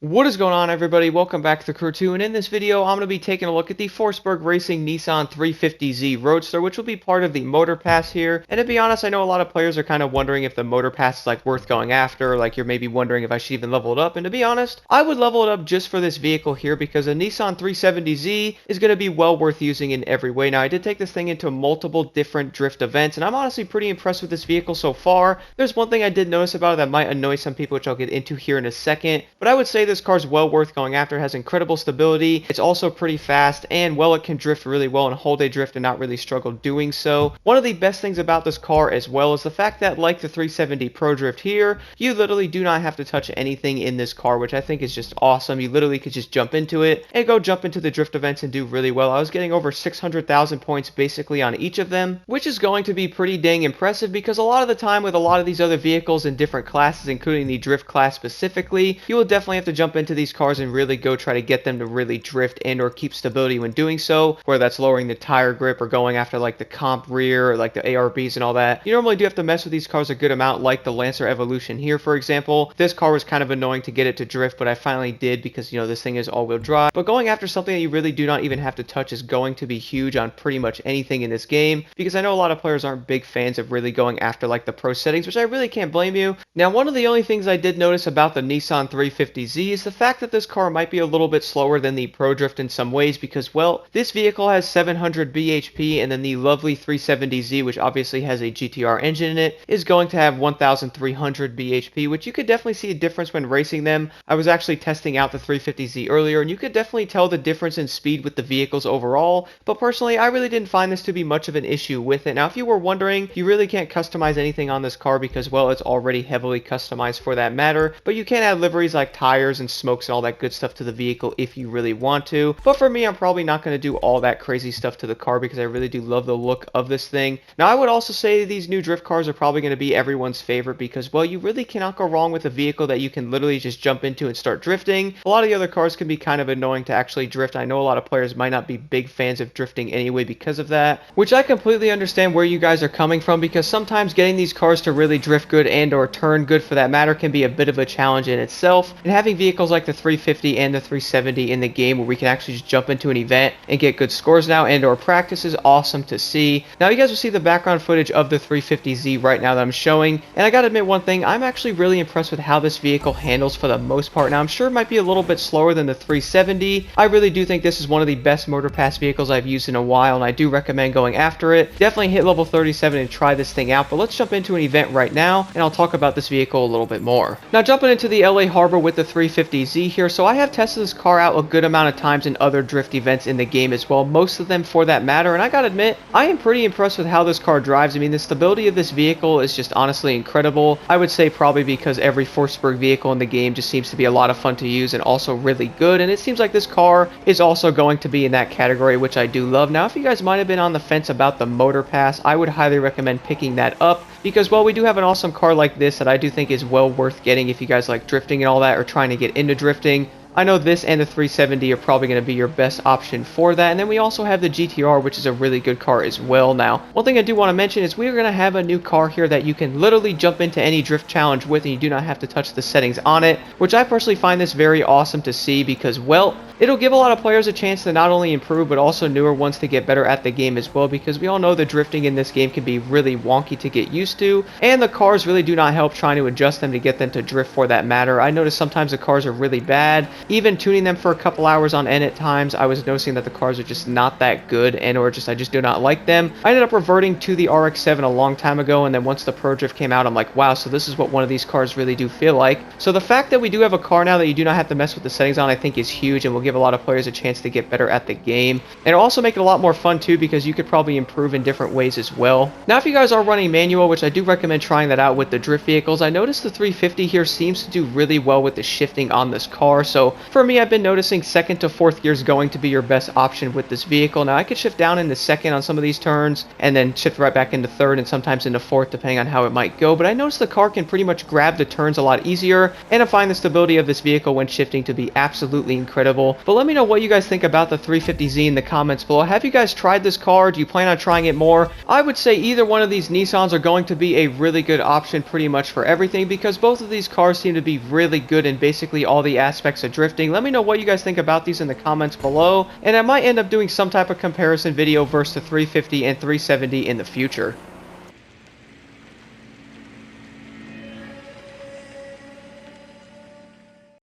What is going on, everybody? Welcome back to the Crew 2, and in this video I'm going to be taking a look at the Forsberg Racing Nissan 350Z Roadster, which will be part of the Motor Pass here. And to be honest, I know a lot of players are kind of wondering if the Motor Pass is like worth going after, like you're maybe wondering if I should even level it up. And to be honest, I would level it up just for this vehicle here because a Nissan 370Z is going to be well worth using in every way. Now, I did take this thing into multiple different drift events, and I'm honestly pretty impressed with this vehicle so far. There's one thing I did notice about it that might annoy some people, which I'll get into here in a second, but I would say this car is well worth going after. It has incredible stability. It's also pretty fast, and well, it can drift really well and hold a drift and not really struggle doing so. One of the best things about this car as well is the fact that, like the 370 Pro Drift here, you literally do not have to touch anything in this car, which I think is just awesome. You literally could just jump into it and go jump into the drift events and do really well. I was getting over 600,000 points basically on each of them, which is going to be pretty dang impressive because a lot of the time with a lot of these other vehicles in different classes, including the drift class specifically, you will definitely have to jump into these cars and really go try to get them to really drift and or keep stability when doing so, whether that's lowering the tire grip or going after like the comp rear or like the ARBs and all that. You normally do have to mess with these cars a good amount, like the Lancer Evolution here, for example. This car was kind of annoying to get it to drift, but I finally did because, you know, this thing is all-wheel drive. But going after something that you really do not even have to touch is going to be huge on pretty much anything in this game, because I know a lot of players aren't big fans of really going after like the pro settings, which I really can't blame you. Now, one of the only things I did notice about the Nissan 350Z is the fact that this car might be a little bit slower than the Pro Drift in some ways because, well, this vehicle has 700 bhp, and then the lovely 370Z, which obviously has a GTR engine in it, is going to have 1300 bhp, which you could definitely see a difference when racing them. I was actually testing out the 350Z earlier, and you could definitely tell the difference in speed with the vehicles overall, but personally, I really didn't find this to be much of an issue with it. Now, if you were wondering, you really can't customize anything on this car because, well, it's already heavily customized for that matter, but you can add liveries like tires and smokes and all that good stuff to the vehicle if you really want to. But for me, I'm probably not going to do all that crazy stuff to the car because I really do love the look of this thing. Now, I would also say these new drift cars are probably going to be everyone's favorite because, well, you really cannot go wrong with a vehicle that you can literally just jump into and start drifting. A lot of the other cars can be kind of annoying to actually drift. I know a lot of players might not be big fans of drifting anyway because of that, which I completely understand where you guys are coming from, because sometimes getting these cars to really drift good and or turn good for that matter can be a bit of a challenge in itself, and having vehicles like the 350 and the 370 in the game where we can actually just jump into an event and get good scores now and or practice is awesome to see. Now, you guys will see the background footage of the 350Z right now that I'm showing, and I gotta admit one thing, I'm actually really impressed with how this vehicle handles for the most part. Now, I'm sure it might be a little bit slower than the 370. I really do think this is one of the best Motor Pass vehicles I've used in a while, and I do recommend going after it. Definitely hit level 37 and try this thing out, but let's jump into an event right now, and I'll talk about this vehicle a little bit more. Now, jumping into the LA Harbor with the 350Z here, so I have tested this car out a good amount of times in other drift events in the game as well, most of them for that matter, and I gotta admit, I am pretty impressed with how this car drives. I mean, the stability of this vehicle is just honestly incredible. I would say probably because every Forsberg vehicle in the game just seems to be a lot of fun to use and also really good, and it seems like this car is also going to be in that category, which I do love. Now, if you guys might have been on the fence about the Motor Pass, I would highly recommend picking that up because, well, we do have an awesome car like this that I do think is well worth getting if you guys like drifting and all that or trying to get into drifting. I know this and the 370 are probably going to be your best option for that. And then we also have the GTR, which is a really good car as well. Now, one thing I do want to mention is we are going to have a new car here that you can literally jump into any drift challenge with, and you do not have to touch the settings on it, which I personally find this very awesome to see because, well, it'll give a lot of players a chance to not only improve, but also newer ones to get better at the game as well, because we all know the drifting in this game can be really wonky to get used to, and the cars really do not help trying to adjust them to get them to drift for that matter. I notice sometimes the cars are really bad. Even tuning them for a couple hours on end at times, I was noticing that the cars are just not that good, and or just I just do not like them. I ended up reverting to the RX-7 a long time ago, and then once the Pro Drift came out, I'm like, wow, so this is what one of these cars really do feel like. So the fact that we do have a car now that you do not have to mess with the settings on, I think is huge, and will give a lot of players a chance to get better at the game. And it'll also make it a lot more fun too, because you could probably improve in different ways as well. Now, if you guys are running manual, which I do recommend trying that out with the drift vehicles, I noticed the 350 here seems to do really well with the shifting on this car. So for me, I've been noticing second to fourth gear is going to be your best option with this vehicle. Now I could shift down into second on some of these turns and then shift right back into third and sometimes into fourth depending on how it might go, but I noticed the car can pretty much grab the turns a lot easier, and I find the stability of this vehicle when shifting to be absolutely incredible. But let me know what you guys think about the 350Z in the comments below. Have you guys tried this car? Do you plan on trying it more? I would say either one of these Nissans are going to be a really good option pretty much for everything, because both of these cars seem to be really good in basically all the aspects of drifting. Let me know what you guys think about these in the comments below, and I might end up doing some type of comparison video versus the 350 and 370 in the future.